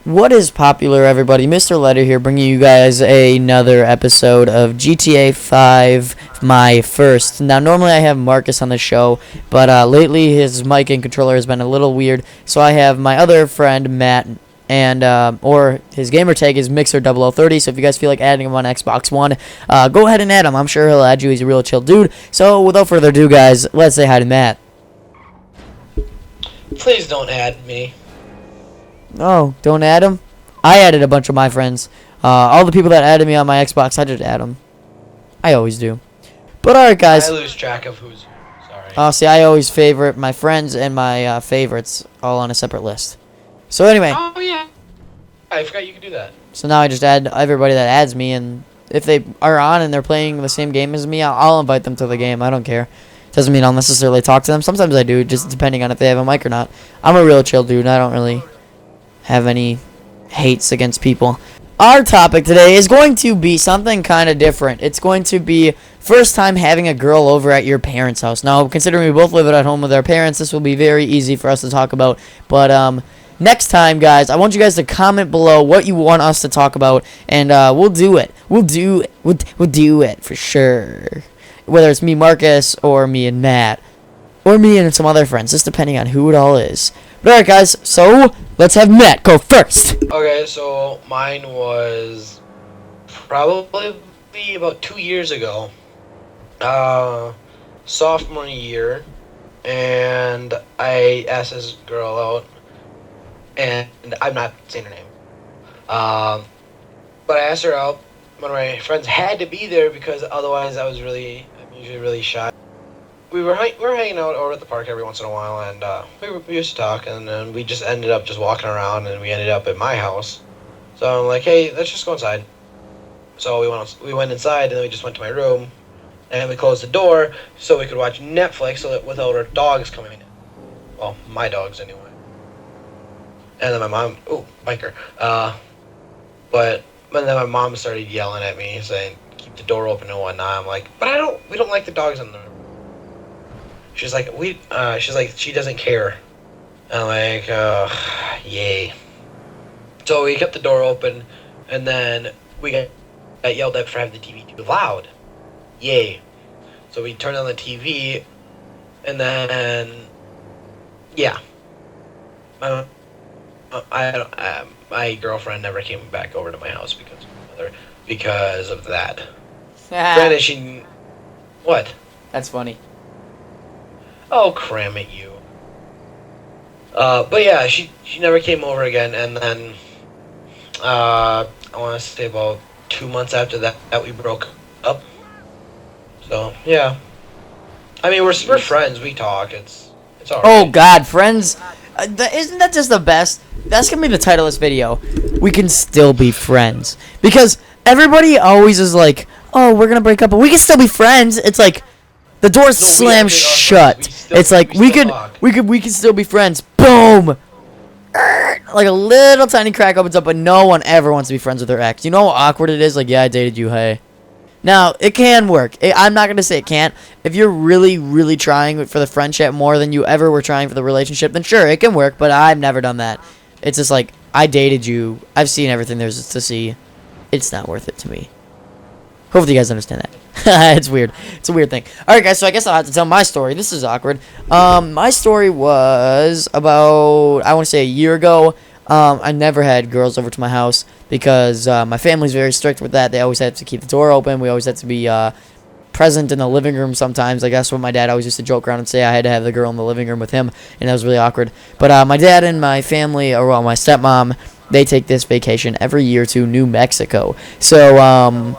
What is popular, everybody? Mr. Letter here, bringing you guys another episode of GTA 5, my first. Now, normally I have Marcus on the show, but lately his mic and controller has been a little weird, so I have my other friend, Matt, and or his gamer tag is mixer0030, so if you guys feel like adding him on Xbox One, go ahead and add him. I'm sure he'll add you. He's a real chill dude. So, without further ado, guys, let's say hi to Matt. Please don't add me. Oh, don't add him? I added a bunch of my friends. All the people that added me on my Xbox, I just add them. I always do. But alright, guys. I lose track of who's who. Sorry. See, I always favorite my friends and my favorites all on a separate list. So anyway. Oh, yeah. I forgot you could do that. So now I just add everybody that adds me, and if they are on and they're playing the same game as me, I'll invite them to the game. I don't care. Doesn't mean I'll necessarily talk to them. Sometimes I do, just depending on if they have a mic or not. I'm a real chill dude. I don't really have any hates against people. Our topic today is going to be something kind of different. It's going to be first time having a girl over at your parents' house. Now, considering we both live at home with our parents, this will be very easy for us to talk about. But next time, guys, I want you guys to comment below what you want us to talk about, and we'll do it. We'll do it for sure. Whether it's me, Marcus, or me and Matt, or me and some other friends, just depending on who it all is. But alright, guys, so let's have Matt go first. Okay, so mine was probably about 2 years ago. Sophomore year. And I asked this girl out. And I'm not saying her name. But I asked her out. One of my friends had to be there because otherwise I'm usually really shy. We were hanging out over at the park every once in a while, and we used to talk, and then we just ended up just walking around, and we ended up at my house. So I'm like, hey, let's just go inside. So we went inside, and then we just went to my room, and we closed the door so we could watch Netflix so that without our dogs coming in. Well, my dogs anyway. And then my mom, biker. But then my mom started yelling at me, saying, keep the door open and whatnot. I'm like, but we don't like the dogs in the room. She's like, she doesn't care. I'm like, yay. So we kept the door open, and then we got yelled at for having the TV too loud. Yay. So we turned on the TV, and then, yeah. My girlfriend never came back over to my house because of that. Granted, what? That's funny. Oh, cram it, you. But yeah, she never came over again, and then, I want to say about 2 months after that we broke up. So, yeah. I mean, we're friends, we talk, it's alright. Oh, God, friends, isn't that just the best? That's going to be the title of this video. We can still be friends. Because everybody always is like, oh, we're going to break up, but we can still be friends. It's like, the door's slammed shut. It's like we can still be friends. Boom. Like a little tiny crack opens up, but no one ever wants to be friends with their ex. You know how awkward it is? Like, yeah, I dated you, hey. Now, it can work. I'm not going to say it can't. If you're really, really trying for the friendship more than you ever were trying for the relationship, then sure, it can work, but I've never done that. It's just like, I dated you. I've seen everything there's to see. It's not worth it to me. Hopefully you guys understand that. It's weird. It's a weird thing. Alright, guys, so I guess I'll have to tell my story. This is awkward. My story was about, I want to say a year ago. I never had girls over to my house because my family's very strict with that. They always had to keep the door open. We always had to be present in the living room sometimes. I guess what my dad always used to joke around and say I had to have the girl in the living room with him, and that was really awkward. But my dad and my family, or well, my stepmom, they take this vacation every year to New Mexico. So,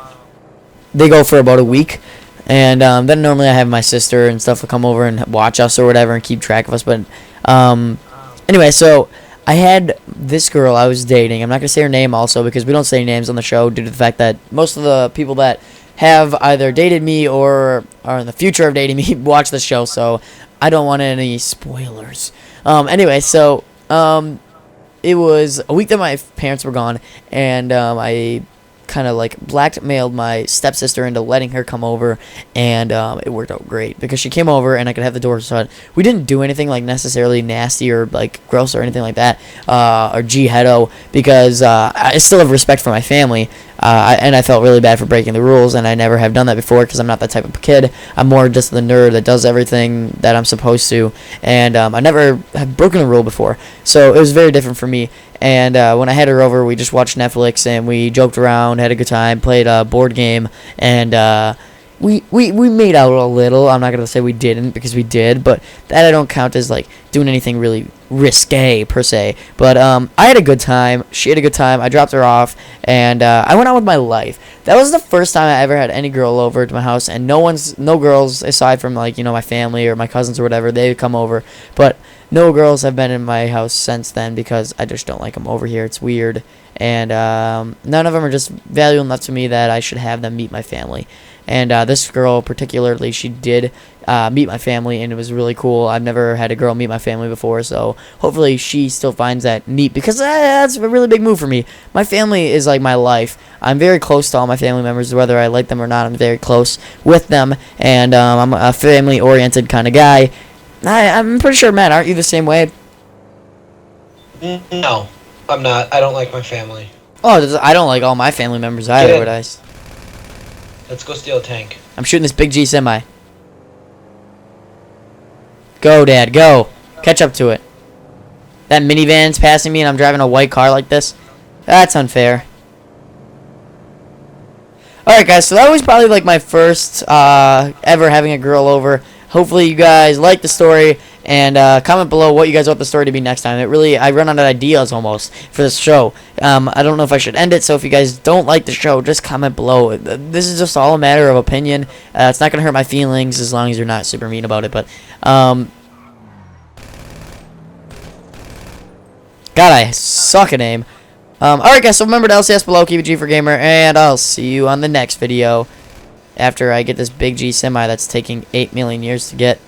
they go for about a week, and then normally I have my sister and stuff will come over and watch us or whatever and keep track of us. But anyway, so I had this girl I was dating. I'm not going to say her name also because we don't say names on the show due to the fact that most of the people that have either dated me or are in the future of dating me watch the show, so I don't want any spoilers. Anyway, so it was a week that my parents were gone, and I kind of like blackmailed my stepsister into letting her come over, and it worked out great because she came over and I could have the door shut. We didn't do anything like necessarily nasty or like gross or anything like that, or G-heado, because I still have respect for my family, and I felt really bad for breaking the rules, and I never have done that before because I'm not that type of kid. I'm more just the nerd that does everything that I'm supposed to, and I never have broken a rule before, so it was very different for me. And when I had her over, we just watched Netflix and we joked around, had a good time, played a board game, and we made out a little. I'm not going to say we didn't, because we did, but that I don't count as like doing anything really risque per se. But I had a good time. She had a good time. I dropped her off, and I went on with my life. That was the first time I ever had any girl over to my house, and no girls aside from like, you know, my family or my cousins or whatever. They would come over, but no girls have been in my house since then because I just don't like them over here. It's weird, and none of them are just valuable enough to me that I should have them meet my family. And this girl particularly, she did meet my family, and it was really cool. I've never had a girl meet my family before, so hopefully she still finds that neat, because that's a really big move for me. My family is like my life. I'm very close to all my family members, whether I like them or not. I'm very close with them, and I'm a family-oriented kind of guy. I'm pretty sure, Matt, aren't you the same way? No, I'm not. I don't like my family. Oh, I don't like all my family members either, would I? Let's go steal a tank. I'm shooting this big G semi. Go, Dad, go. Catch up to it. That minivan's passing me and I'm driving a white car like this? That's unfair. Alright, guys, so that was probably like my first ever having a girl over. Hopefully you guys like the story, and comment below what you guys want the story to be next time. I run out of ideas almost for this show. I don't know if I should end it, so if you guys don't like the show, just comment below. This is just all a matter of opinion. It's not going to hurt my feelings as long as you're not super mean about it, but God, I suck at aim. Alright, guys, so remember to LCS below, keep it G for gamer, and I'll see you on the next video after I get this big G semi that's taking 8 million years to get.